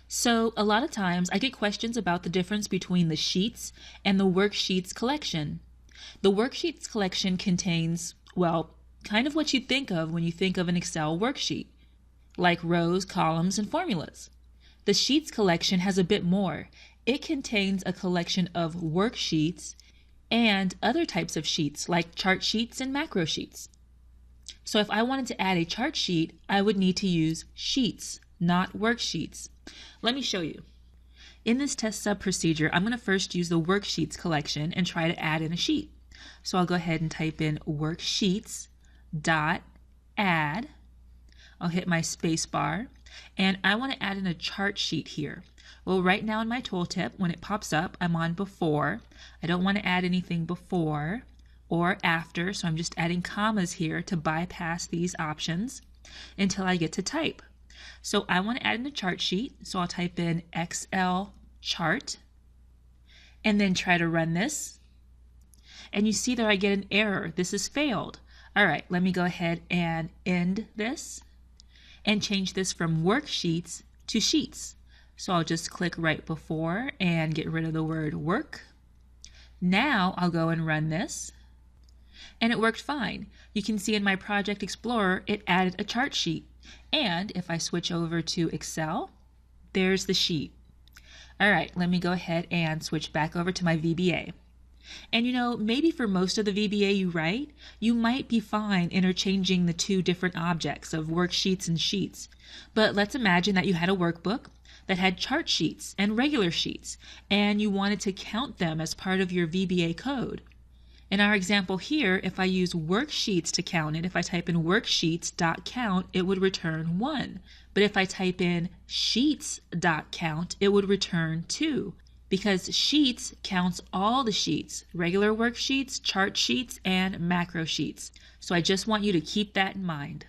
So a lot of times I get questions about the difference between the sheets and the worksheets collection. The worksheets collection contains, well, kind of what you think of when you think of an Excel worksheet, like rows, columns, and formulas. The sheets collection has a bit more. It contains a collection of worksheets and other types of sheets like chart sheets and macro sheets. So if I wanted to add a chart sheet, I would need to use sheets, not worksheets. Let me show you. In this test sub procedure, I'm going to first use the worksheets collection and try to add in a sheet. So I'll go ahead and type in worksheets dot add. I'll hit my space bar and I want to add in a chart sheet here. Well, right now in my tooltip, when it pops up, I'm on before. I don't want to add anything before or after, so I'm just adding commas here to bypass these options until I get to type. So I want to add in a chart sheet, so I'll type in Excel chart and then try to run this. And you see there I get an error. This has failed. All right, let me go ahead and end this and change this from worksheets to sheets. So I'll just click right before and get rid of the word work. Now I'll go and run this. And it worked fine. You can see in my Project Explorer, it added a chart sheet. And if I switch over to Excel, there's the sheet. All right, let me go ahead and switch back over to my VBA. And maybe for most of the VBA you write, you might be fine interchanging the two different objects of worksheets and sheets. But let's imagine that you had a workbook that had chart sheets and regular sheets, and you wanted to count them as part of your VBA code. In our example here, if I use worksheets to count it, if I type in worksheets.count, it would return 1. But if I type in sheets.count, it would return 2. Because sheets counts all the sheets, regular worksheets, chart sheets, and macro sheets. So I just want you to keep that in mind.